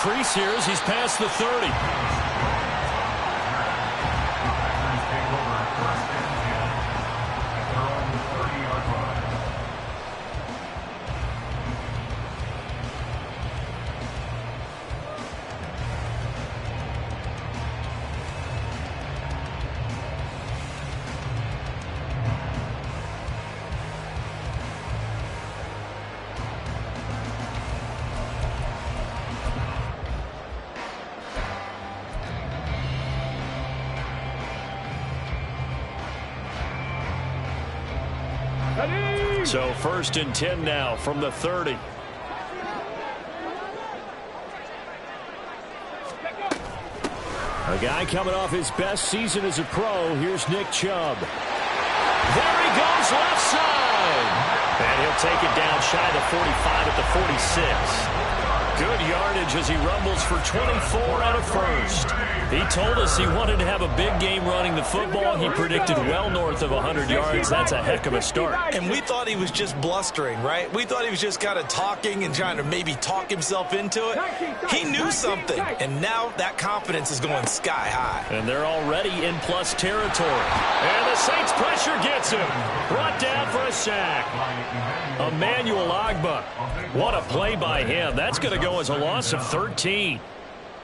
crease here as he's past the 30. So 1st and 10 now from the 30. A guy coming off his best season as a pro. Here's Nick Chubb. There he goes left side. And he'll take it down shy of the 45 at the 46. Good yardage as he rumbles for 24 and a first. He told us he wanted to have a big game running the football. He predicted well north of 100 yards. That's a heck of a start. And we thought he was just blustering, right? We thought he was just kind of talking and trying to maybe talk himself into it. He knew something, and now that confidence is going sky high. And they're already in plus territory. And the Saints pressure gets him. Brought down for a sack. Emmanuel Ogbah. What a play by him. That's going to go as a loss of 13.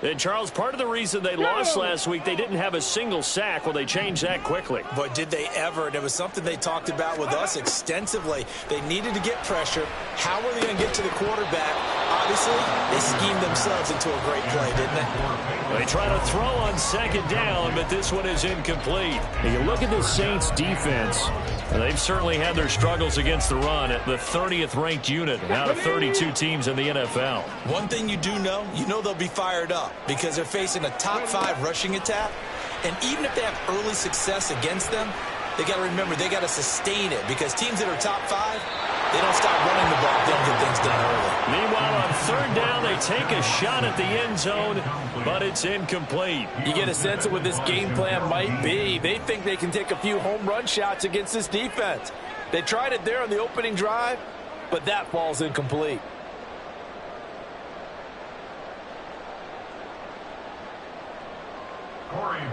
And, Charles, part of the reason they lost last week, they didn't have a single sack. Well, they changed that quickly. But did they ever? And it was something they talked about with us extensively. They needed to get pressure. How were they going to get to the quarterback? Obviously, they schemed themselves into a great play, didn't they? They try to throw on 2nd down, but this one is incomplete. And you look at the Saints defense. They've certainly had their struggles against the run at the 30th ranked unit out of 32 teams in the NFL. One thing you do know, they'll be fired up because they're facing a top 5 rushing attack. And even if they have early success against them, they got to remember they got to sustain it because teams that are top 5, they don't stop running the ball if they don't get things done early. Meanwhile, on 3rd down, they take a shot at the end zone, but it's incomplete. You get a sense of what this game plan might be. They think they can take a few home run shots against this defense. They tried it there on the opening drive, but that falls incomplete.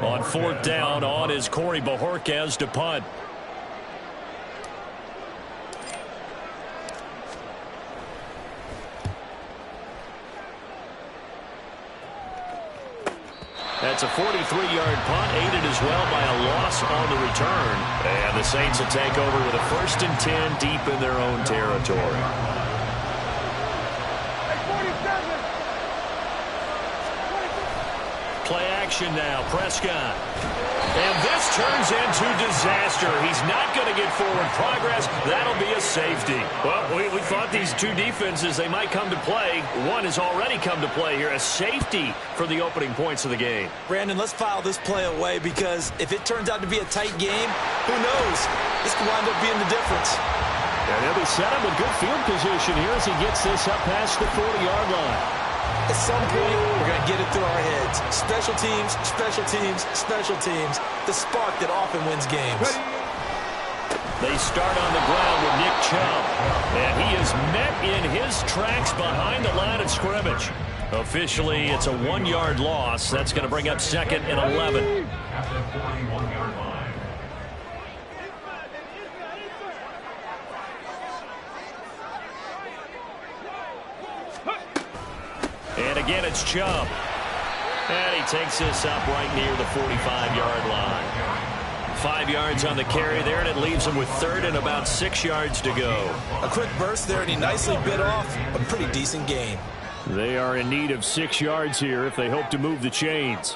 On 4th down, on is Corey Bojorquez to punt. That's a 43-yard punt, aided as well by a loss on the return. And the Saints will take over with a 1st and 10 deep in their own territory. Play action now, Prescott. And this turns into disaster. He's not going to get forward progress. That'll be a safety. Well, we thought these two defenses, they might come to play. One has already come to play here. A safety for the opening points of the game. Brandon, let's file this play away because if it turns out to be a tight game, who knows? This could wind up being the difference. And they'll be set up with good field position here as he gets this up past the 40-yard line. At some point, we're going to get it through our heads. Special teams, special teams, special teams. The spark that often wins games. They start on the ground with Nick Chubb. And he is met in his tracks behind the line of scrimmage. Officially, it's a 1-yard loss. That's going to bring up 2nd and 11. And again, it's Chubb. And he takes this up right near the 45-yard line. 5 yards on the carry there, and it leaves him with 3rd and about 6 yards to go. A quick burst there, and he nicely bit off a pretty decent gain. They are in need of 6 yards here if they hope to move the chains.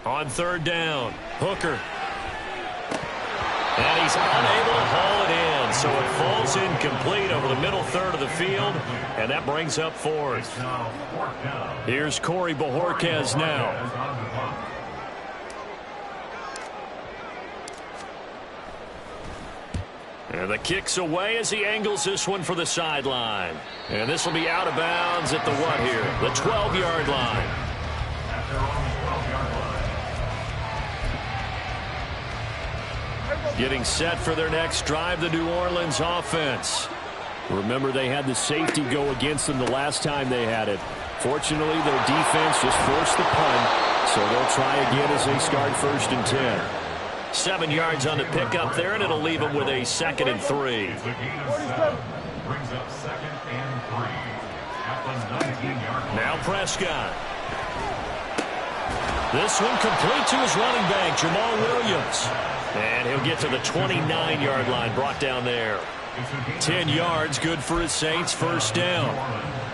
On 3rd down, Hooker. And he's unable to haul it in, so it falls incomplete over the middle third of the field, and that brings up 4th. Here's Corey Bojorquez now. And the kick's away as he angles this one for the sideline. And this will be out of bounds at the what here? The 12-yard line. Getting set for their next drive, the New Orleans offense. Remember, they had the safety go against them the last time they had it. Fortunately, their defense just forced the punt, so they'll try again as they start 1st and 10. 7 yards on the pickup there, and it'll leave them with a 2nd and 3. Brings up 2nd and 3 at the 19-yard line. Now Prescott. This one complete to his running back, Jamal Williams. And he'll get to the 29-yard line, brought down there. 10 yards, good for his Saints, 1st down.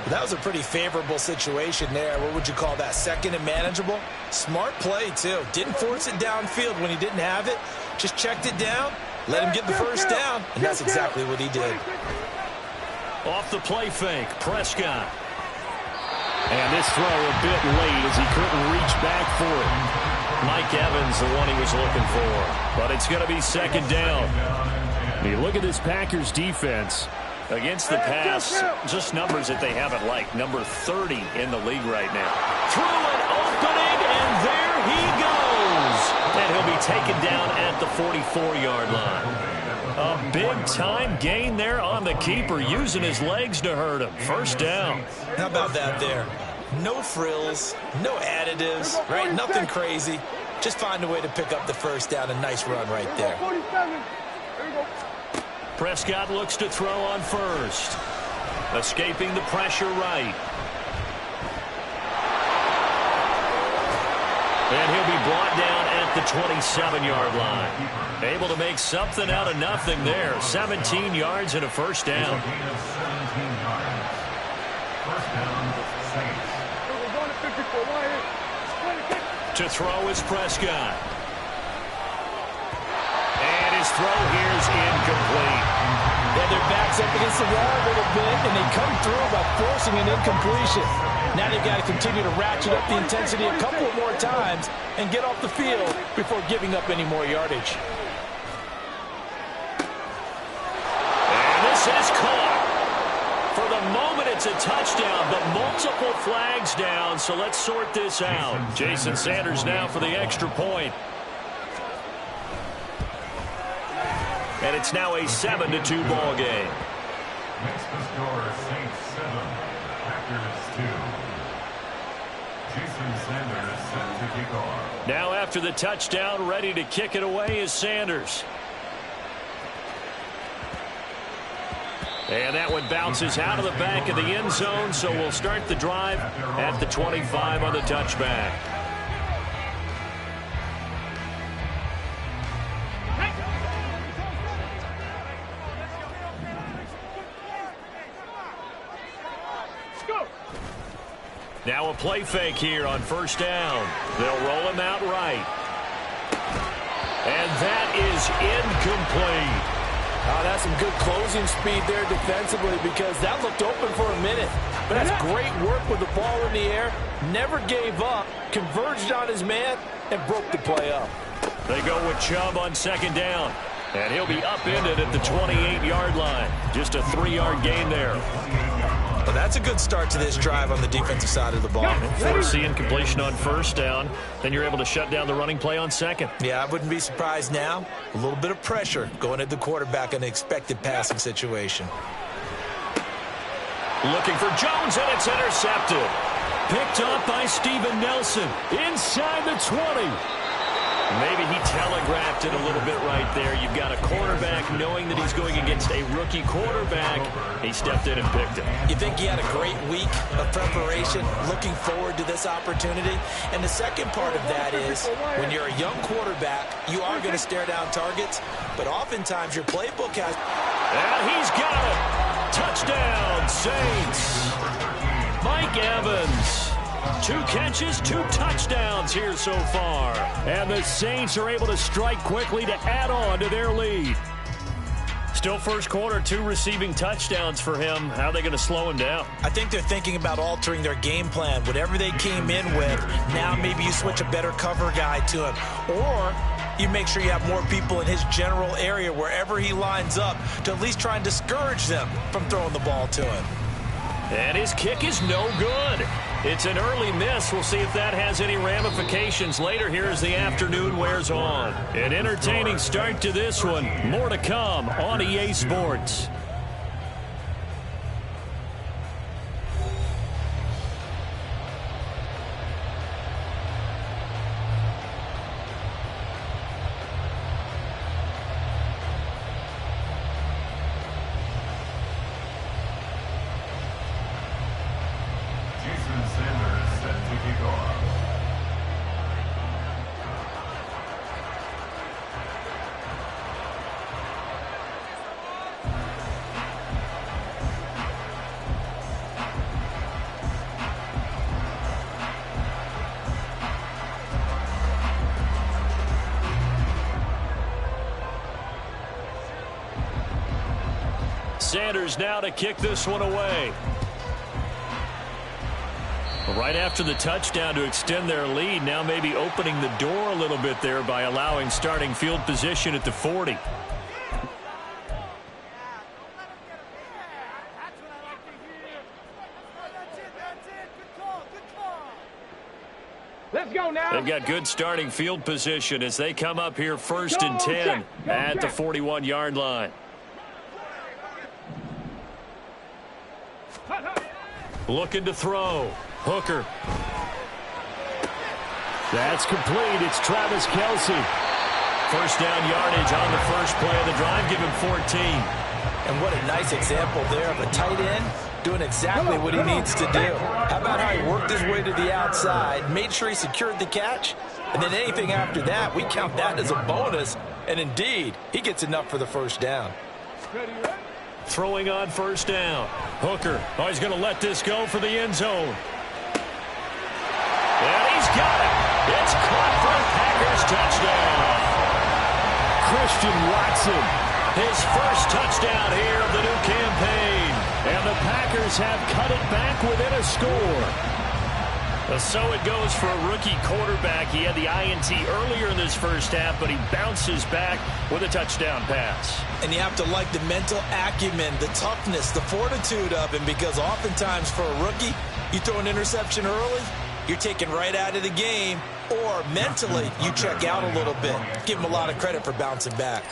That was a pretty favorable situation there. What would you call that? 2nd and manageable? Smart play, too. Didn't force it downfield when he didn't have it. Just checked it down, let him get the 1st down, and that's exactly what he did. Off the play fake, Prescott. And this throw a bit late as he couldn't reach back for it. Mike Evans, the one he was looking for. But it's going to be 2nd down. You look at this Packers defense. Against the pass, just numbers that they haven't liked. Number 30 in the league right now. Through an opening, and there he goes. And he'll be taken down at the 44-yard line. A big-time gain there on the keeper, using his legs to hurt him. 1st down. How about that there? No frills, no additives, right? Nothing crazy. Just find a way to pick up the 1st down. A nice run right there. Prescott looks to throw on 1st. Escaping the pressure right. And he'll be brought down at the 27-yard line. Able to make something out of nothing there. 17 yards and a 1st down. To throw is Prescott. And his throw here is incomplete. Yeah, their back's up against the wall a little bit, and they come through by forcing an incompletion. Now they've got to continue to ratchet up the intensity a couple more times and get off the field before giving up any more yardage. And this is caught. For the moment, it's a touchdown, but multiple flags down, so let's sort this out. Jason Sanders now for the extra point. And it's now a 7-2 ball game. Makes the score Saints 7, Packers 2. Jason Sanders set to kick off. Now after the touchdown, ready to kick it away is Sanders. And that one bounces out of the back of the end zone, so we'll start the drive at the 25 on the touchback. Now a play fake here on 1st down. They'll roll him out right. And that is incomplete. Oh, that's some good closing speed there defensively, because that looked open for a minute. But that's great work with the ball in the air. Never gave up, converged on his man, and broke the play up. They go with Chubb on 2nd down. And he'll be upended at the 28-yard line. Just a 3-yard gain there. Well, that's a good start to this drive on the defensive side of the ball. Force the incompletion on 1st down. Then you're able to shut down the running play on 2nd. Yeah, I wouldn't be surprised now. A little bit of pressure going at the quarterback in an expected passing situation. Looking for Jones, and it's intercepted. Picked up by Steven Nelson inside the 20. Maybe he telegraphed it a little bit right there. You've got a cornerback knowing that he's going against a rookie quarterback. He stepped in and picked him. You think he had a great week of preparation, looking forward to this opportunity? And the second part of that is, when you're a young quarterback, you are going to stare down targets, but oftentimes your playbook has... And he's got it. Touchdown, Saints. Mike Evans. 2 catches, 2 touchdowns here so far. And the Saints are able to strike quickly to add on to their lead. Still first quarter, 2 receiving touchdowns for him. How are they going to slow him down? I think they're thinking about altering their game plan. Whatever they came in with, now maybe you switch a better cover guy to him. Or you make sure you have more people in his general area wherever he lines up to at least try and discourage them from throwing the ball to him. And his kick is no good. It's an early miss. We'll see if that has any ramifications later here as the afternoon wears on. An entertaining start to this one. More to come on EA Sports. Sanders now to kick this one away. Right after the touchdown to extend their lead, now maybe opening the door a little bit there by allowing starting field position at the 40. Let's go now. They've got good starting field position as they come up here 1st and 10 at the 41-yard line. Looking to throw. Hooker. That's complete. It's Travis Kelce. First down yardage on the first play of the drive. Give him 14. And what a nice example there of a tight end doing exactly what he needs to do. How about how he worked his way to the outside, made sure he secured the catch, and then anything after that, we count that as a bonus. And indeed, he gets enough for the first down. Throwing on first down. Hooker. Oh, he's going to let this go for the end zone. And he's got it. It's caught for a Packers touchdown. Christian Watson. His first touchdown here of the new campaign. And the Packers have cut it back within a score. So it goes for a rookie quarterback. He had the INT earlier in this first half, but he bounces back with a touchdown pass. And you have to like the mental acumen, the toughness, the fortitude of him, because oftentimes for a rookie, you throw an interception early, you're taken right out of the game, or mentally you check out a little bit. Give him a lot of credit for bouncing back.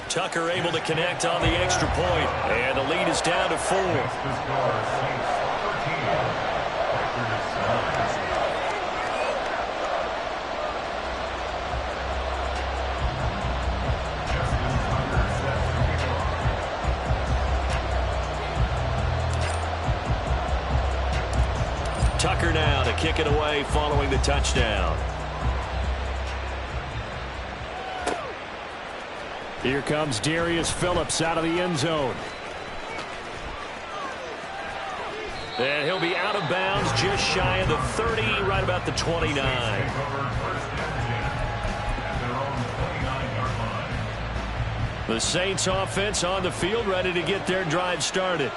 Tucker able to connect on the extra point, and the lead is down to 4. Tucker now to kick it away following the touchdown. Here comes Darius Phillips out of the end zone. And he'll be out of bounds just shy of the 30, right about the 29. The Saints offense on the field ready to get their drive started.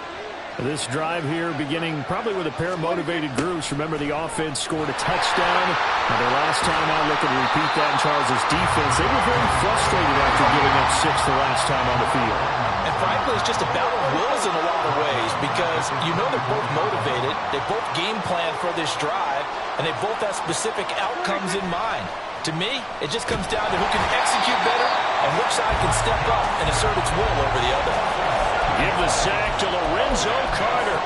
This drive here beginning probably with a pair of motivated groups. Remember, the offense scored a touchdown. Now their last time out, looking to repeat that in Charles' defense. They were very frustrated after giving up 6 the last time on the field. And frankly, it's just a battle of wills in a lot of ways, because you know they're both motivated. They both game plan for this drive, and they both have specific outcomes in mind. To me, it just comes down to who can execute better and which side can step up and assert its will over the other. Give the sack to Lorenzo Carter.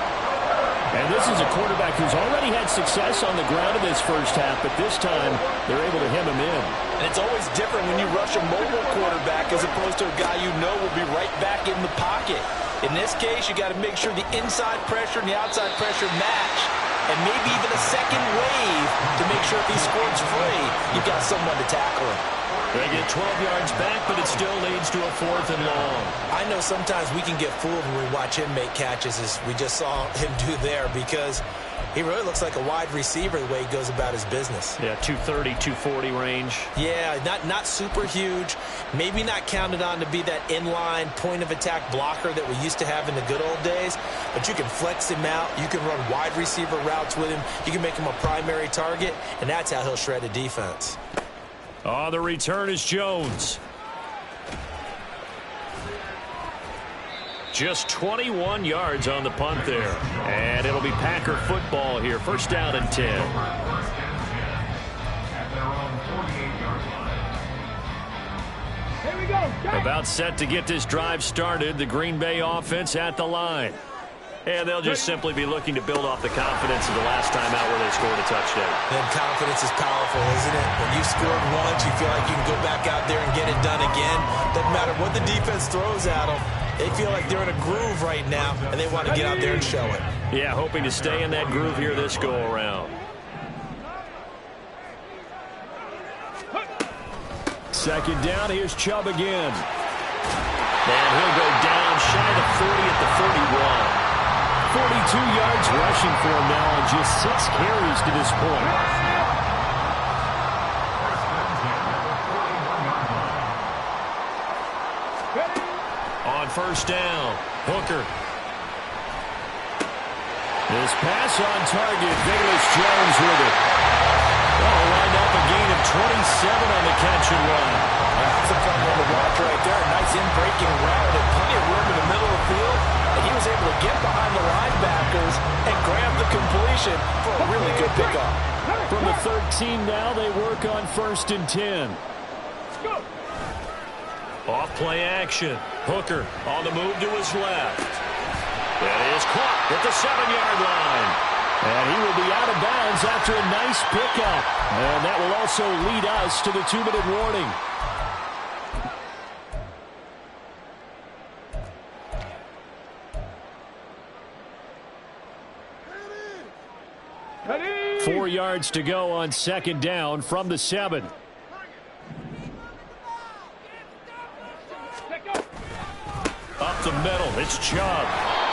And this is a quarterback who's already had success on the ground in this first half, but this time they're able to hem him in. And it's always different when you rush a mobile quarterback as opposed to a guy you know will be right back in the pocket. In this case, you got to make sure the inside pressure and the outside pressure match, and maybe even a second wave to make sure if he scores free, you've got someone to tackle him. They get 12 yards back, but it still leads to a 4th and long. I know sometimes we can get fooled when we watch him make catches, as we just saw him do there, because he really looks like a wide receiver the way he goes about his business. Yeah, 230, 240 range. Yeah, not super huge. Maybe not counted on to be that inline point-of-attack blocker that we used to have in the good old days, but you can flex him out. You can run wide receiver routes with him. You can make him a primary target, and that's how he'll shred a defense. On the return is Jones. Just 21 yards on the punt there. And it'll be Packer football here. First down and 10. Here we go. About set to get this drive started. The Green Bay offense at the line. And they'll just simply be looking to build off the confidence of the last time out where they scored a touchdown. Then confidence is powerful, isn't it? When you scored once, you feel like you can go back out there and get it done again. Doesn't matter what the defense throws at them. They feel like they're in a groove right now, and they want to get out there and show it. Yeah, hoping to stay in that groove here this go-around. Second down, here's Chubb again. And he'll go down shy of the 40 at the 41. 42 yards rushing for him now on just 6 carries to this point. Ready? first down. Hooker. This pass on target. Velus Jones with it. That'll wind up a gain of 27 on the catch and run. That's a fun one to watch right there. Nice in-breaking route and plenty of room in the middle of the field. And he was able to get behind the linebackers and grab the completion for a really good pickup. From the 13 now, they work on 1st and 10. Off play action. Hooker on the move to his left. That is caught at the 7-yard line. And he will be out of bounds after a nice pickup. And that will also lead us to the 2-minute warning. Ready? 4 yards to go on 2nd down from the 7. Up the middle, it's Chubb.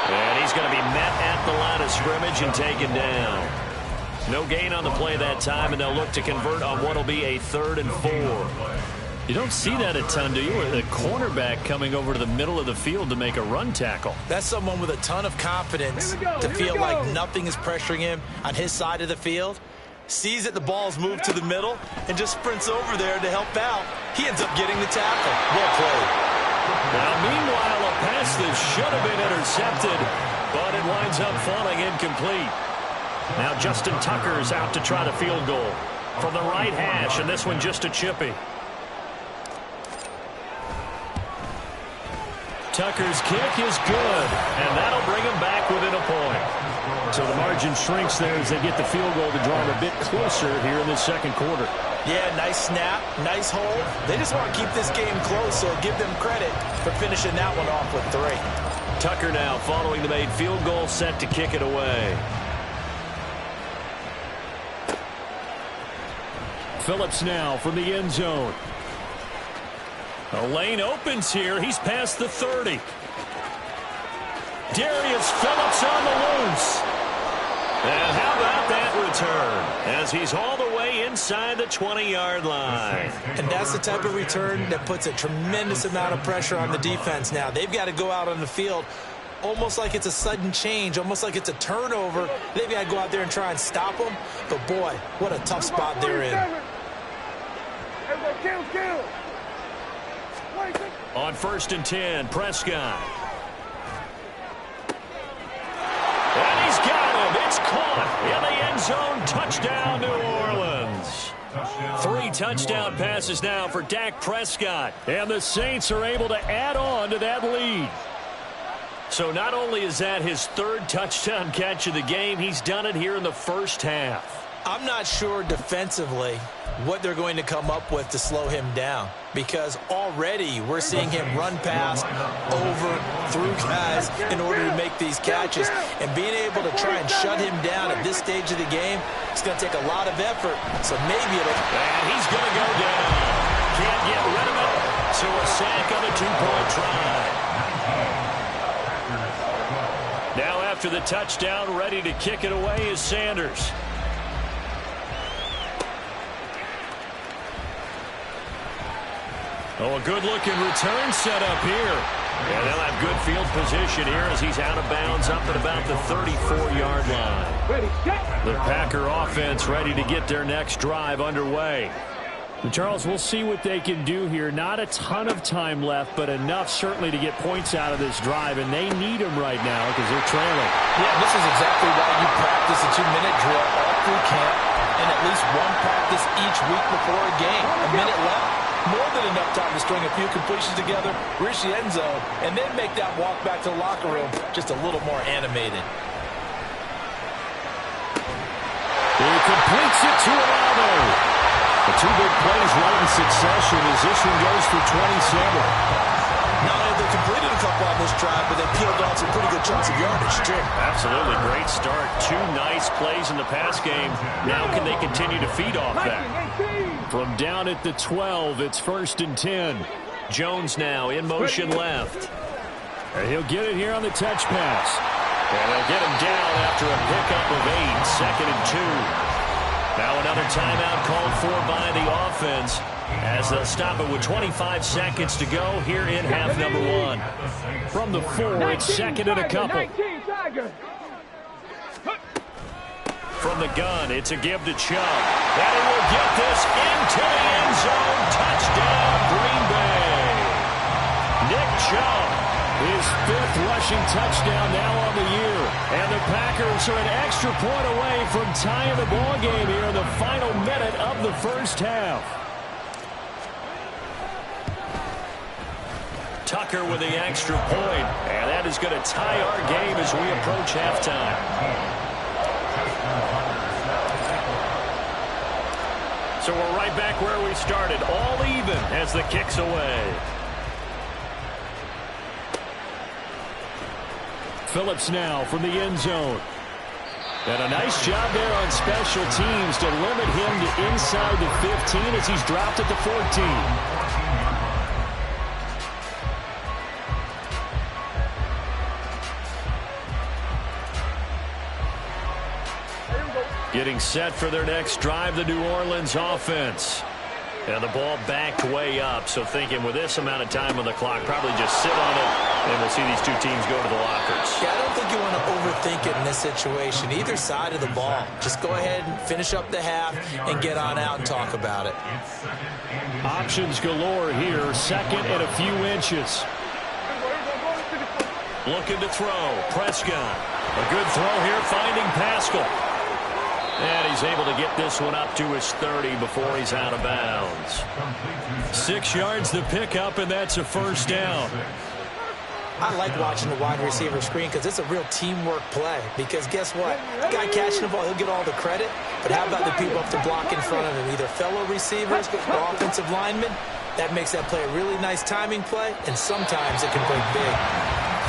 And he's going to be met at the line of scrimmage and taken down. No gain on the play that time, and they'll look to convert on what will be a 3rd and 4. You don't see that a ton, do you? A cornerback coming over to the middle of the field to make a run tackle. That's someone with a ton of confidence to feel like nothing is pressuring him on his side of the field. Sees that the ball's moved to the middle and just sprints over there to help out. He ends up getting the tackle. Well played. Now, meanwhile, a pass that should have been intercepted, but it winds up falling incomplete. Now Justin Tucker's out to try the field goal from the right hash, and this one just a chippy. Tucker's kick is good, and that'll bring him back within a point. So the margin shrinks there as they get the field goal to draw him a bit closer here in the 2nd quarter. Yeah, nice snap, nice hold. They just want to keep this game close, so give them credit for finishing that one off with 3. Tucker now following the made field goal, set to kick it away. Phillips now from the end zone. A lane opens here. He's past the 30. Darius Phillips on the loose. And how about that return as he's all the way inside the 20-yard line. And that's the type of return that puts a tremendous amount of pressure on the defense now. They've got to go out on the field almost like it's a sudden change, almost like it's a turnover. They've got to go out there and try and stop them. But, boy, what a tough spot they're in. On 1st and 10, Prescott. And he's got him. It's caught in the end zone. Touchdown, New Orleans. 3 touchdown passes now for Dak Prescott. And the Saints are able to add on to that lead. So not only is that his 3rd touchdown catch of the game, he's done it here in the first half. I'm not sure defensively what they're going to come up with to slow him down, because already we're seeing him run past, over, through guys in order to make these catches. And being able to try and shut him down at this stage of the game, it's going to take a lot of effort. So maybe it'll... And he's going to go down. Can't get rid of it. So a sack on a 2-point try. Now after the touchdown, ready to kick it away is Sanders. Oh, a good-looking return set up here. And they'll have good field position here as he's out of bounds up at about the 34-yard line. The Packer offense ready to get their next drive underway. Charles, we'll see what they can do here. Not a ton of time left, but enough certainly to get points out of this drive, and they need them right now because they're trailing. Yeah, this is exactly why you practice a 2-minute drill all through camp and at least one practice each week before a game. A minute left. More than enough time to string a few completions together, reach the end zone, and then make that walk back to the locker room just a little more animated. He completes it to Olave. The 2 big plays right in succession as this one goes for 27. Not only have they completed a couple on this drive, but they peeled off some pretty good chunks of yardage, too. Absolutely. Great start. 2 nice plays in the pass game. Now can they continue to feed off that? From down at the 12, it's 1st and 10. Jones now in motion left. And he'll get it here on the touch pass. And they'll get him down after a pickup of 8, 2nd and 2. Now another timeout called for by the offense as they'll stop it with 25 seconds to go here in half number one. From the 4, it's second and a couple. From the gun, it's a give to Chubb. And he will get this into the end zone. Touchdown, Green Bay. Nick Chubb, his 5th rushing touchdown now on the year. And the Packers are an extra point away from tying the ball game here in the final minute of the first half. Tucker with the extra point. And that is going to tie our game as we approach halftime. So we're right back where we started, all even as the kick's away. Phillips now from the end zone. And a nice job there on special teams to limit him to inside the 15 as he's dropped at the 14. Getting set for their next drive, the New Orleans offense. And the ball backed way up, so thinking with this amount of time on the clock, probably just sit on it, and we'll see these two teams go to the lockers. Yeah, I don't think you want to overthink it in this situation. Either side of the ball. Just go ahead and finish up the half and get on out and talk about it. Options galore here, second and a few inches. Looking to throw, Prescott. A good throw here, finding Pascal. And he's able to get this one up to his 30 before he's out of bounds. 6 yards the pickup, and that's a first down. I like watching the wide receiver screen because it's a real teamwork play. Because guess what? The guy catching the ball, he'll get all the credit. But how about the people up to block in front of him? Either fellow receivers or offensive linemen. That makes that play a really nice timing play, and sometimes it can break big.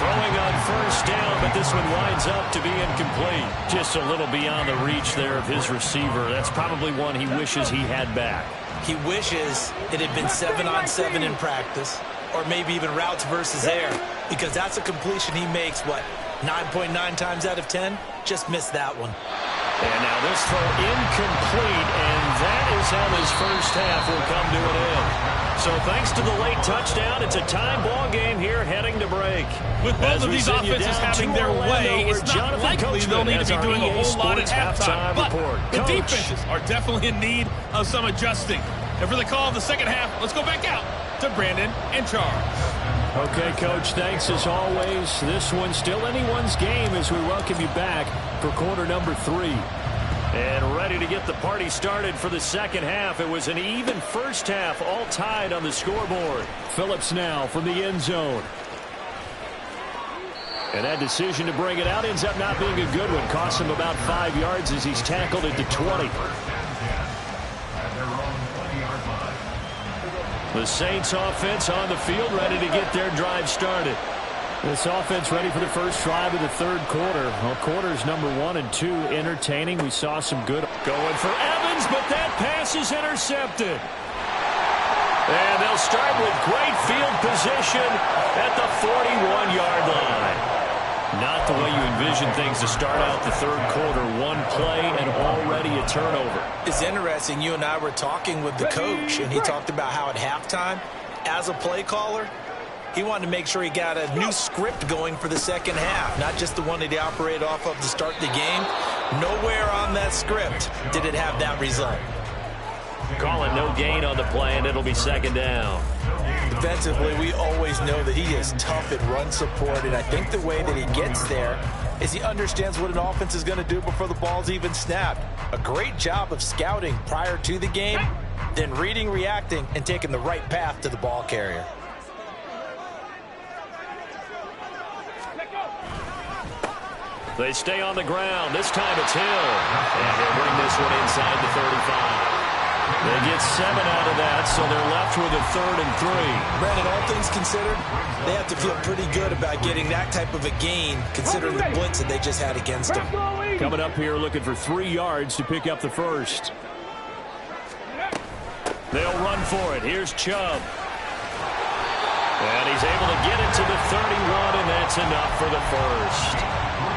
Throwing on first down, but this one winds up to be incomplete. Just a little beyond the reach there of his receiver. That's probably one he wishes he had back. He wishes it had been 7-on-7 in practice, or maybe even routes versus air, because that's a completion he makes, 9.9 times out of 10? Just missed that one. And now this throw incomplete, and that is how this first half will come to an end. So thanks to the late touchdown, it's a tie ball game here heading to break. With both of these offenses having their way, it's not likely they'll need to be doing a whole lot at halftime. But the defenses are definitely in need of some adjusting. And for the call of the second half, let's go back out to Brandon and Charles. Okay, Coach, thanks as always. This one's still anyone's game as we welcome you back for quarter number 3. And ready to get the party started for the second half. It was an even first half, all tied on the scoreboard. Phillips now from the end zone. And that decision to bring it out ends up not being a good one. Costs him about 5 yards as he's tackled at the 20. The Saints offense on the field, ready to get their drive started. This offense ready for the first drive of the third quarter. Well, quarters number 1 and 2 entertaining. We saw some good going for Evans, but that pass is intercepted. And they'll start with great field position at the 41-yard line. Not the way you envision things to start out the third quarter. One play and already a turnover. It's interesting. You and I were talking with the coach, and he talked about how at halftime, as a play caller, he wanted to make sure he got a new script going for the second half, not just the one that he operated off of to start the game. Nowhere on that script did it have that result. Calling no gain on the play, and it'll be second down. Defensively, we always know that he is tough at run support, and I think the way that he gets there is he understands what an offense is going to do before the ball's even snapped. A great job of scouting prior to the game, then reading, reacting, and taking the right path to the ball carrier. They stay on the ground. This time it's Hill. And he'll bring this one inside the 35. They get 7 out of that, so they're left with a 3rd and 3. Brandon, all things considered, they have to feel pretty good about getting that type of a gain, considering the blitz that they just had against them. Coming up here looking for 3 yards to pick up the first. They'll run for it. Here's Chubb. And he's able to get it to the 31, and that's enough for the first.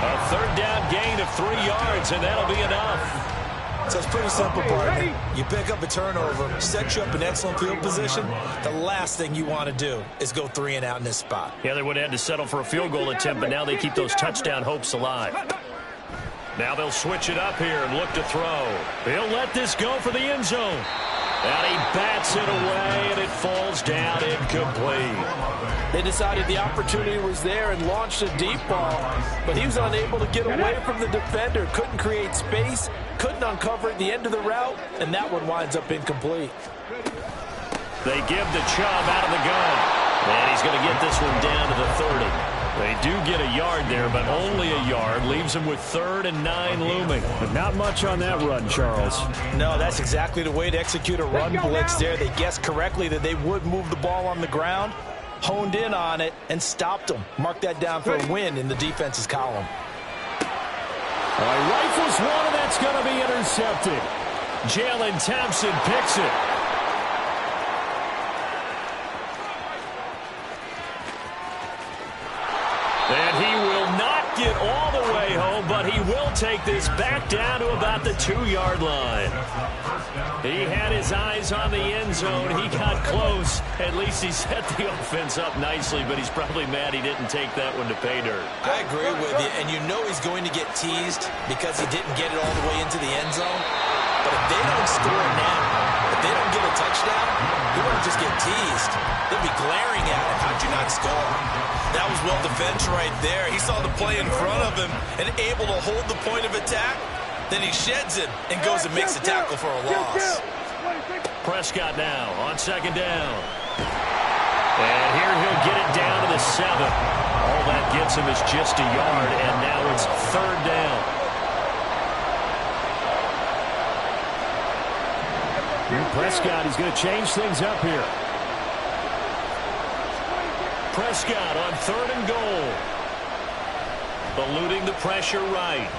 A 3rd down gain of 3 yards, and that'll be enough. So it's pretty simple, partner. You pick up a turnover, set you up in excellent field position. The last thing you want to do is go 3 and out in this spot. Yeah, they would have had to settle for a field goal attempt, but now they keep those touchdown hopes alive. Now they'll switch it up here and look to throw. He'll let this go for the end zone. And he bats it away, and it falls down incomplete. They decided the opportunity was there and launched a deep ball, but he was unable to get away from the defender, couldn't create space, couldn't uncover at the end of the route, and that one winds up incomplete. They give the Chubb out of the gun, and he's going to get this one down to the 30. They do get a yard there, but only a yard. Leaves him with 3rd and 9 looming. But not much on that run, Charles. No, that's exactly the way to execute a run blitz there. They guessed correctly that they would move the ball on the ground, honed in on it, and stopped them. Mark that down for a win in the defense's column. All right, rifles one, and that's going to be intercepted. Jalen Thompson picks it. And he will not get all the way home, but he will take this back down to about the 2-yard line. He had his eyes on the end zone. He got close. At least he set the offense up nicely, but he's probably mad he didn't take that one to pay dirt. I agree with you, and you know he's going to get teased because he didn't get it all the way into the end zone. But if they don't score now, if they don't get a touchdown, he won't just get teased. They'll be glaring at him. How'd you not score? That was well defended right there. He saw the play in front of him and able to hold the point of attack. Then he sheds it and goes and makes a tackle for a loss. Prescott now on 2nd down. And here he'll get it down to the 7. All that gets him is just a yard, and now it's 3rd down. Prescott, he's going to change things up here. Prescott on 3rd and goal. Eluding the pressure right.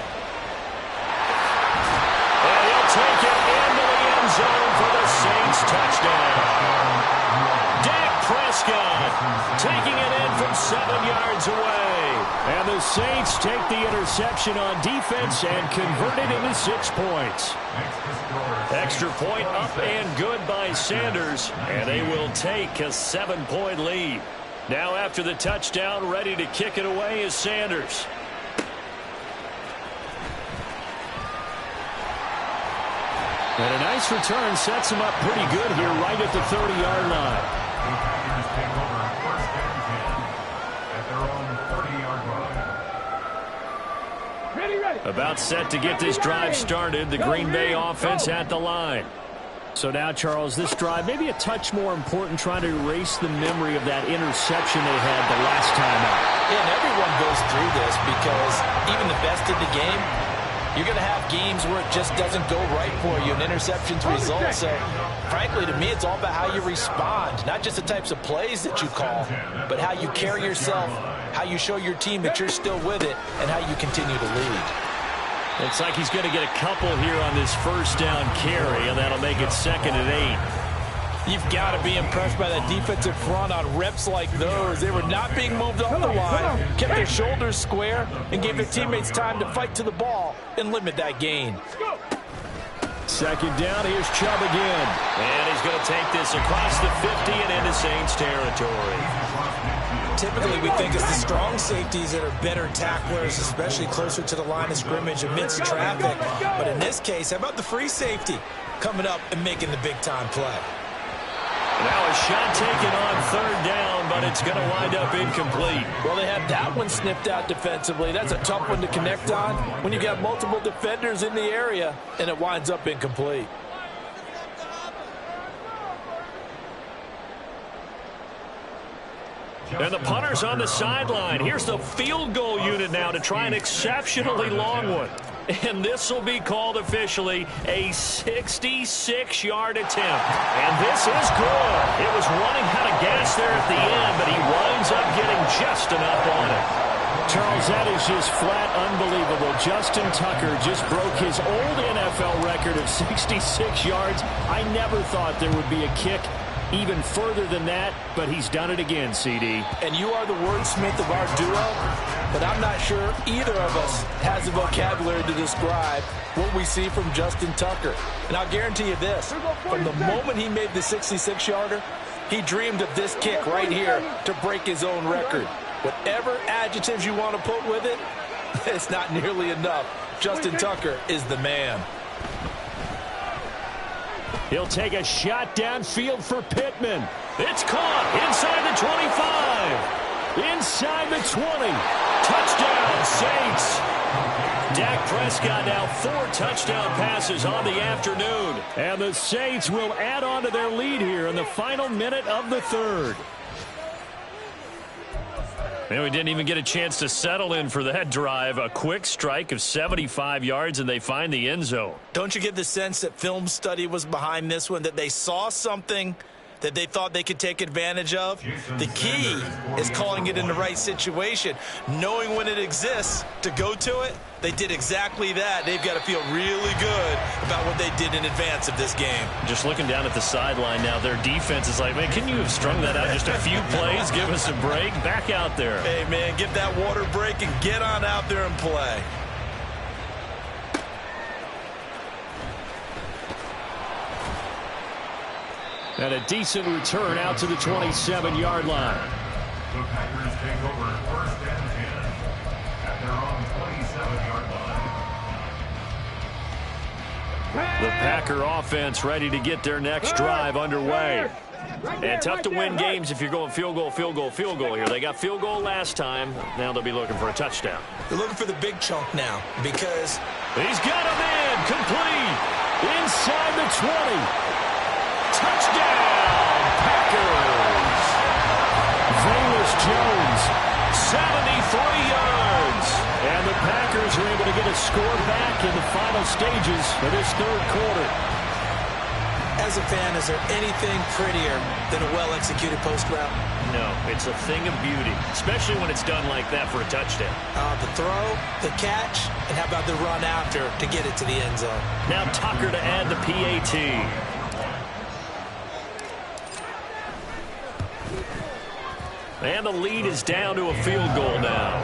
And he'll take it into the end zone for the Saints touchdown. Dak Prescott taking it in from 7 yards away. And the Saints take the interception on defense and convert it into 6 points. Extra point up and good by Sanders. And they will take a 7-point lead. Now after the touchdown, ready to kick it away is Sanders. And a nice return sets him up pretty good here right at the 30-yard line. Take over 1st and 10 at their own 30-yard line. Ready. About set to get this drive started. The Green Bay offense at the line. So now, Charles, this drive maybe a touch more important, trying to erase the memory of that interception they had the last time out. Yeah, and everyone goes through this because even the best in the game, you're going to have games where it just doesn't go right for you and interceptions result. So, frankly, to me, it's all about how you respond, not just the types of plays that you call, but how you carry yourself, how you show your team that you're still with it, and how you continue to lead. Looks like he's going to get a couple here on this 1st down carry, and that'll make it 2nd and 8. You've got to be impressed by that defensive front on reps like those. They were not being moved off the line, kept their shoulders square, and gave their teammates time to fight to the ball and limit that gain. 2nd down, here's Chubb again. And he's going to take this across the 50 and into Saints territory. Typically, we think it's the strong safeties that are better tacklers, especially closer to the line of scrimmage amidst traffic. But in this case, how about the free safety coming up and making the big-time play? Now a shot taken on 3rd down, but it's going to wind up incomplete. Well, they had that one sniffed out defensively. That's a tough one to connect on when you got multiple defenders in the area, and it winds up incomplete. And the punter's on the sideline. Here's the field goal unit now to try an exceptionally long one. And this will be called officially a 66-yard attempt. And this is good. It was running out of gas there at the end, but he winds up getting just enough on it. Charles, that is just flat unbelievable. Justin Tucker just broke his old NFL record of 66 yards. I never thought there would be a kick even further than that, but he's done it again, CD. And you are the wordsmith of our duo, but I'm not sure either of us has the vocabulary to describe what we see from Justin Tucker. And I'll guarantee you this, from the moment he made the 66-yarder, he dreamed of this kick right here to break his own record. Whatever adjectives you want to put with it, it's not nearly enough. Justin Tucker is the man. He'll take a shot downfield for Pittman. It's caught inside the 25. Inside the 20. Touchdown, Saints. Dak Prescott now 4 touchdown passes on the afternoon. And the Saints will add on to their lead here in the final minute of the third. Man, we didn't even get a chance to settle in for that drive. A quick strike of 75 yards, and they find the end zone. Don't you get the sense that film study was behind this one, that they saw something that they thought they could take advantage of? The key is calling it in the right situation, knowing when it exists to go to it. They did exactly that. They've got to feel really good about what they did in advance of this game. Just looking down at the sideline now, their defense is like, man, can you have strung that out just a few plays? Give us a break. Back out there. Hey, man, give that water break and get on out there and play. And a decent return out to the 27-yard line. The Packers take over 1st and 10 at their own 27-yard line. The Packer offense ready to get their next drive underway. And tough to win games if you're going field goal, field goal, field goal here. They got field goal last time. Now they'll be looking for a touchdown. They're looking for the big chunk now because he's got a man complete inside the 20. Touchdown, Packers. Velus Jones, 73 yards. And the Packers are able to get a score back in the final stages of this third quarter. As a fan, is there anything prettier than a well-executed post route? No, it's a thing of beauty, especially when it's done like that for a touchdown. The throw, the catch, and how about the run after to get it to the end zone? Now Tucker to add the PAT. And the lead is down to a field goal now.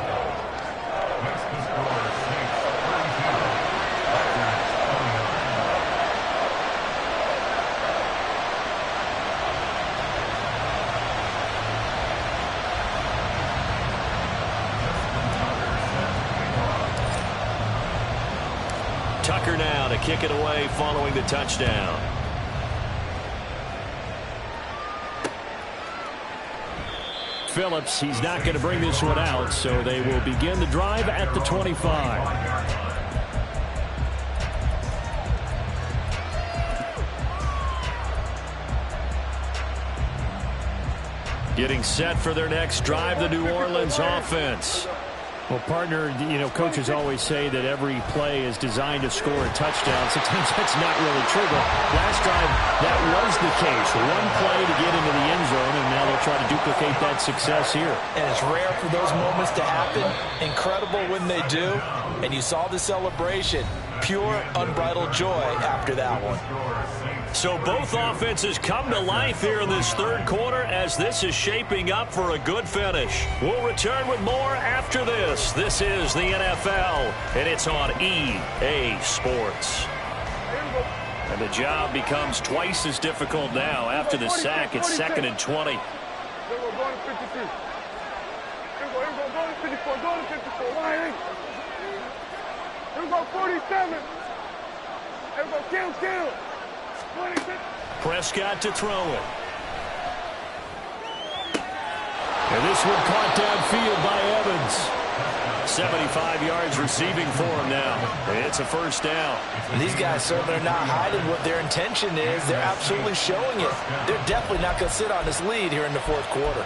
Tucker now to kick it away following the touchdown. Phillips, he's not going to bring this one out, so they will begin the drive at the 25. Getting set for their next drive, the New Orleans offense. Well, partner, you know, coaches always say that every play is designed to score a touchdown. Sometimes that's not really true, but last drive, that was the case. One play to get into the end zone, and now they'll try to duplicate that success here. And it's rare for those moments to happen. Incredible when they do. And you saw the celebration. Pure, unbridled joy after that one. So both offenses come to life here in this third quarter as this is shaping up for a good finish. We'll return with more after this. This is the NFL, and it's on EA Sports. And the job becomes twice as difficult now. After the sack, it's 2nd and 20. Here we go, go to 53. Here we go, go to 54, go to 54. Here we go, 47. Here we go, kill. 26. Prescott to throw it. And this one caught downfield by Evans. 75 yards receiving for him now. It's a first down. These guys certainly are not hiding what their intention is. They're absolutely showing it. They're definitely not going to sit on this lead here in the fourth quarter.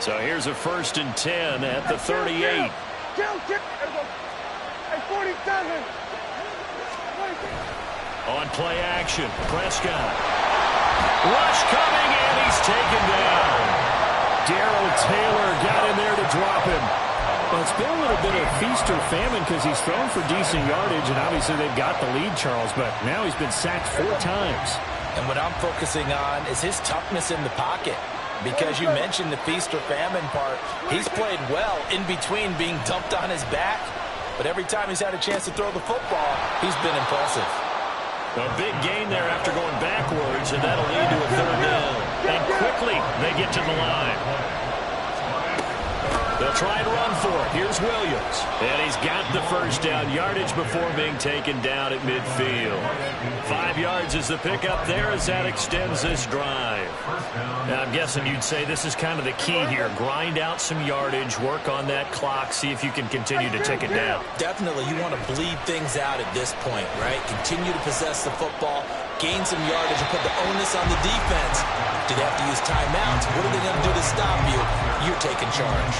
So here's a 1st and 10 at the 38. Kill. At 47. On play action, Prescott. Rush coming, and he's taken down. Darrell Taylor got in there to drop him. Well, it's been a little bit of feast or famine because he's thrown for decent yardage, and obviously they've got the lead, Charles, but now he's been sacked 4 times. And what I'm focusing on is his toughness in the pocket. Because you mentioned the feast or famine part, he's played well in between being dumped on his back. But every time he's had a chance to throw the football, he's been impressive. A big gain there after going backwards, and that'll lead to a 3rd down. And quickly, they get to the line. They'll try and run for it. Here's Williams. And he's got the first down yardage before being taken down at midfield. 5 yards is the pickup there as that extends this drive. Now, I'm guessing you'd say this is kind of the key here. Grind out some yardage, work on that clock, see if you can continue to tick it down. Definitely, you want to bleed things out at this point, right? Continue to possess the football, gain some yardage, and put the onus on the defense. Do they have to use timeouts? What are they going to do to stop you? You're taking charge.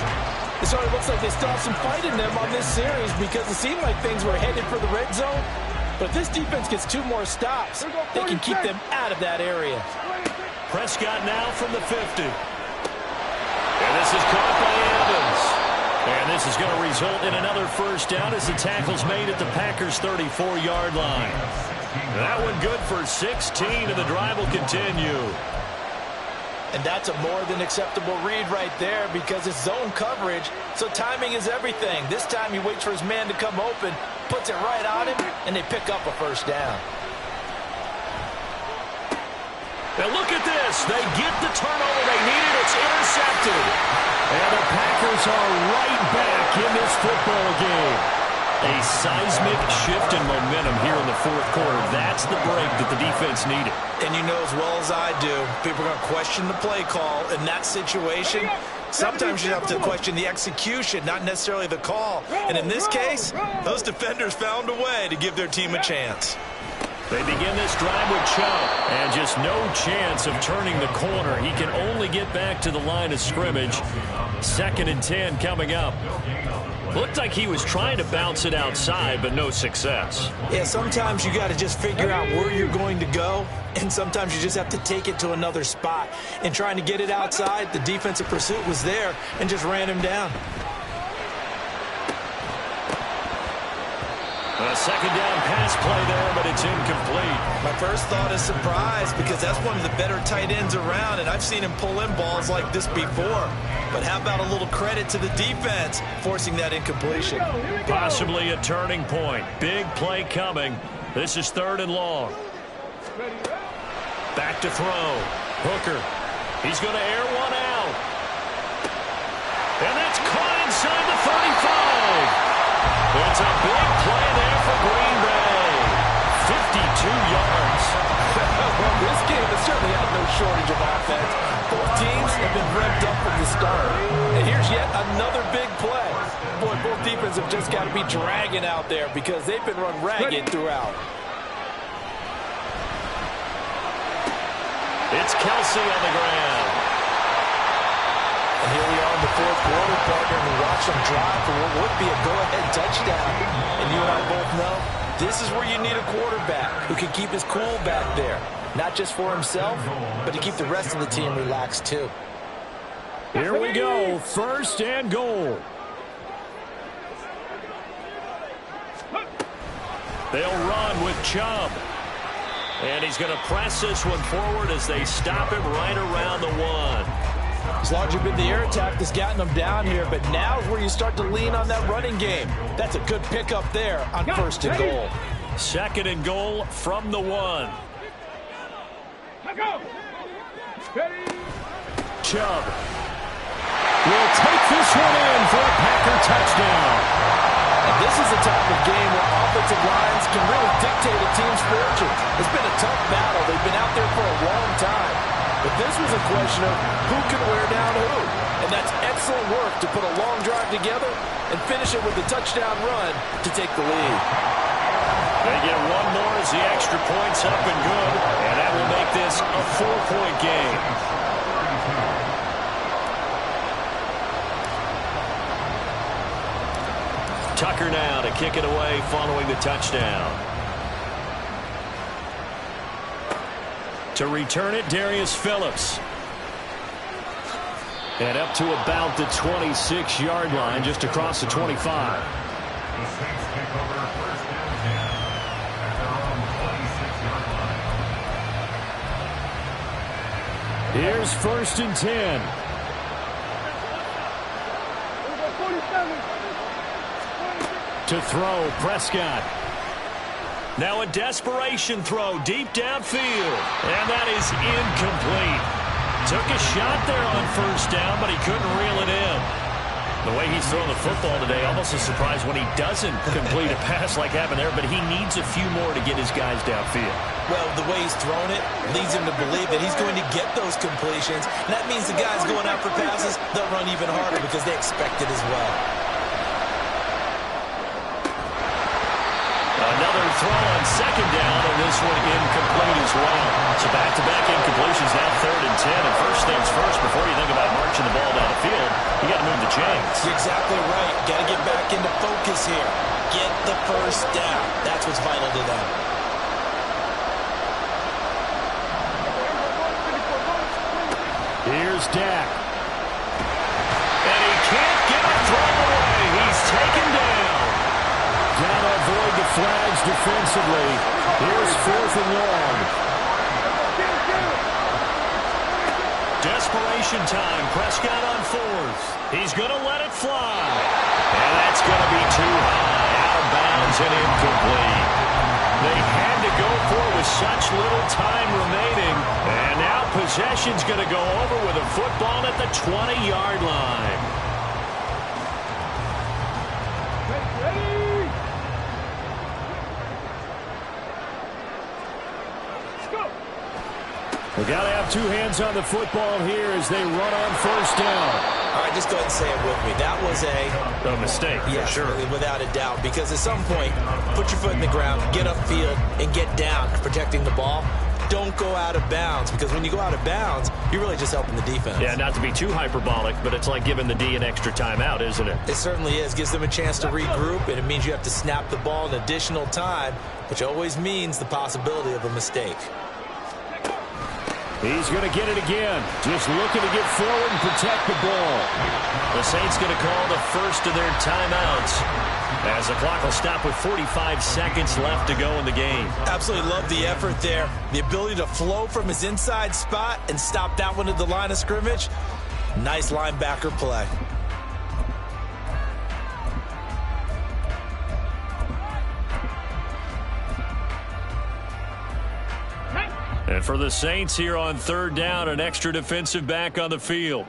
It sort of looks like they still have some fight in them on this series because it seemed like things were headed for the red zone. But if this defense gets 2 more stops, they can keep them out of that area. Prescott now from the 50. And this is caught by Evans. And this is going to result in another first down as the tackle's made at the Packers' 34-yard line. That one good for 16, and the drive will continue. And that's a more than acceptable read right there because it's zone coverage, so timing is everything. This time he waits for his man to come open, puts it right on him, and they pick up a first down. Now look at this. They get the turnover they needed. It's intercepted. And the Packers are right back in this football game. A seismic shift in momentum here in the 4th quarter. That's the break that the defense needed. And you know as well as I do, people are going to question the play call in that situation. Sometimes you have to question the execution, not necessarily the call. And in this case, those defenders found a way to give their team a chance. They begin this drive with Chubb, and just no chance of turning the corner. He can only get back to the line of scrimmage. 2nd and 10 coming up. Looked like he was trying to bounce it outside, but no success. Yeah, sometimes you got to just figure out where you're going to go, and sometimes you just have to take it to another spot. And trying to get it outside, the defensive pursuit was there and just ran him down. A 2nd down pass play there, but it's incomplete. My first thought is surprise because that's one of the better tight ends around, and I've seen him pull in balls like this before. But how about a little credit to the defense forcing that incompletion? Possibly a turning point. Big play coming. This is 3rd and long. Back to throw. Hooker. He's going to air one out. And that's caught inside the 35. It's a big play there for Green Bay. 52 yards. Well, this game has certainly had no shortage of offense. Both teams have been revved up from the start. And here's yet another big play. Boy, both defenses have just got to be dragging out there because they've been run ragged throughout. It's Kelsey on the ground. And here we are in the 4th quarter, partner, and we watch them drive for what would be a go-ahead touchdown. And you and I both know this is where you need a quarterback who can keep his cool back there. Not just for himself, but to keep the rest of the team relaxed too. Here we go, 1st and goal. They'll run with Chubb. And he's going to press this one forward as they stop him right around the 1. As long as you've been the air attack that's gotten them down here, but now is where you start to lean on that running game. That's a good pickup there on 1st and goal. 2nd and goal from the 1. Chubb will take this one in for a Packer touchdown. And this is a type of game where offensive lines can really dictate a team's fortunes. It's been a tough battle. They've been out there for a long time. But this was a question of who can wear down who. And that's excellent work to put a long drive together and finish it with a touchdown run to take the lead. They get one more as the extra point's up and good. And that will make this a 4-point game. Tucker now to kick it away following the touchdown. To return it, Darius Phillips. And up to about the 26-yard line, just across the 25. The Saints take over first and 10 at their own 26-yard line. Here's first and 10. To throw, Prescott. Now a desperation throw deep downfield. And that is incomplete. Took a shot there on first down, but he couldn't reel it in. The way he's throwing the football today, almost a surprise when he doesn't complete a pass like happened there, but he needs a few more to get his guys downfield. Well, the way he's thrown it leads him to believe that he's going to get those completions. And that means the guys going out for passes, they'll run even harder because they expect it as well. Another throw on second down, and this one incomplete as well. So back-to-back incompletions, now 3rd and 10. And first things first, before you think about marching the ball down the field, you got to move the chains. You're exactly right. Got to get back into focus here. Get the first down. That's what's vital to them. Here's Dak. And he can't get a throw away. He's taken down. Got to avoid the flags defensively. Here's 4th and long. Desperation time. Prescott on 4th. He's going to let it fly. And that's going to be too high. Out of bounds and incomplete. They had to go for it with such little time remaining. And now possession's going to go over with a football at the 20-yard line. We got to have two hands on the football here as they run on first down. All right, just go ahead and say it with me. That was a mistake, yeah, for sure. Without a doubt, because at some point, put your foot in the ground, get upfield, and get down protecting the ball. Don't go out of bounds, because when you go out of bounds, you're really just helping the defense. Yeah, not to be too hyperbolic, but it's like giving the D an extra timeout, isn't it? It certainly is. Gives them a chance to regroup, and it means you have to snap the ball in additional time, which always means the possibility of a mistake. He's going to get it again. Just looking to get forward and protect the ball. The Saints going to call the first of their timeouts as the clock will stop with 45 seconds left to go in the game. Absolutely love the effort there. The ability to flow from his inside spot and stop that one at the line of scrimmage. Nice linebacker play. And for the Saints here on third down, an extra defensive back on the field.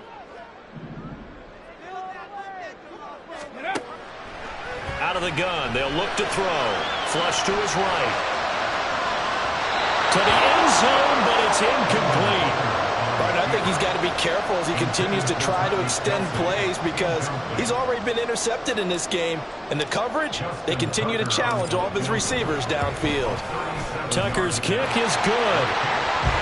Out of the gun, they'll look to throw. Flush to his right. To the end zone, but it's incomplete. Right, I think he's got to be careful as he continues to try to extend plays because he's already been intercepted in this game. And the coverage, they continue to challenge all of his receivers downfield. Tucker's kick is good.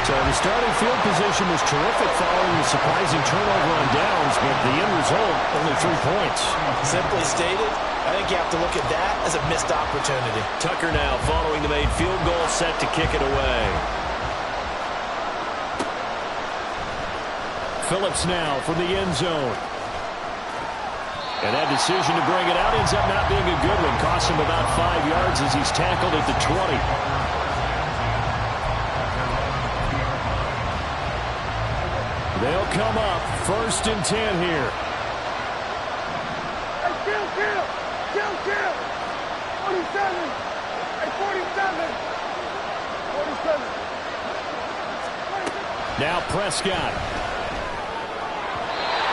So the starting field position was terrific following the surprising turnover on downs, but the end result, only 3 points. Simply stated, I think you have to look at that as a missed opportunity. Tucker now following the made field goal, set to kick it away. Phillips now from the end zone. And that decision to bring it out ends up not being a good one. Costs him about 5 yards as he's tackled at the 20. They'll come up first and 10 here. Hey, kill. 47. Hey, 47. Now Prescott.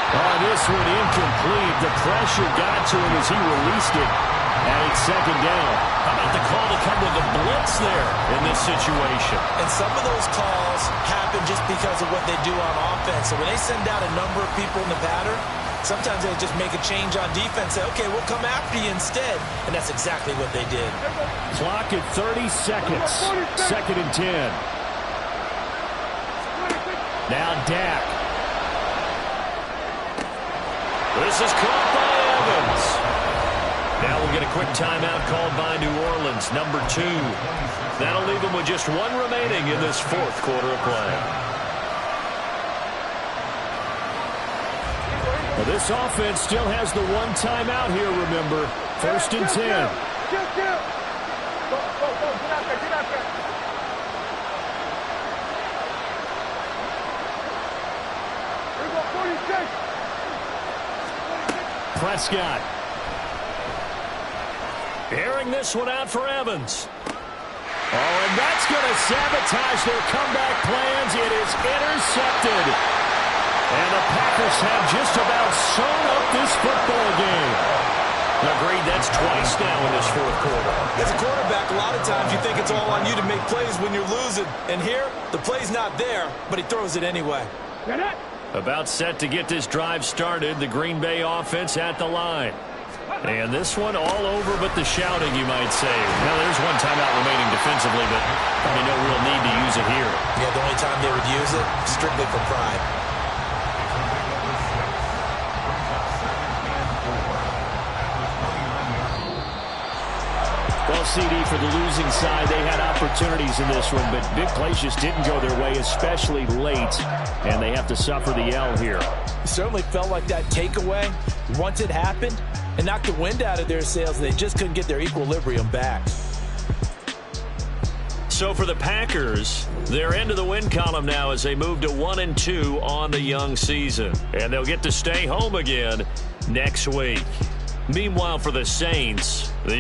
Oh, this one incomplete. The pressure got to him as he released it. And it's second down. How about the call to come with the blitz there in this situation? And some of those calls happen just because of what they do on offense. So when they send out a number of people in the pattern, sometimes they'll just make a change on defense. Say, okay, we'll come after you instead. And that's exactly what they did. Clock at 30 seconds. Second and 10. Now Dak. This is caught by Evans. Now we'll get a quick timeout called by New Orleans, number 2. That'll leave them with just 1 remaining in this 4th quarter of play. Well, this offense still has the one timeout here, remember. 1st and 10. Go, get out there. Here we go, 46. Prescott. Airing this one out for Evans. Oh, and that's going to sabotage their comeback plans. It is intercepted. And the Packers have just about sewn up this football game. Agreed, that's twice now in this 4th quarter. As a quarterback, a lot of times you think it's all on you to make plays when you're losing. And here, the play's not there, but he throws it anyway. About set to get this drive started, the Green Bay offense at the line. And this one all over but the shouting, you might say. Now, there's one timeout remaining defensively, but probably no real need to use it here. Yeah, the only time they would use it, strictly for pride. Well, CD, for the losing side, they had opportunities in this one, but big plays just didn't go their way, especially late, and they have to suffer the L here. It certainly felt like that takeaway, once it happened, and knocked the wind out of their sails, and they just couldn't get their equilibrium back. So for the Packers, they're into the win column now as they move to 1-2 on the young season. And they'll get to stay home again next week. Meanwhile, for the Saints, the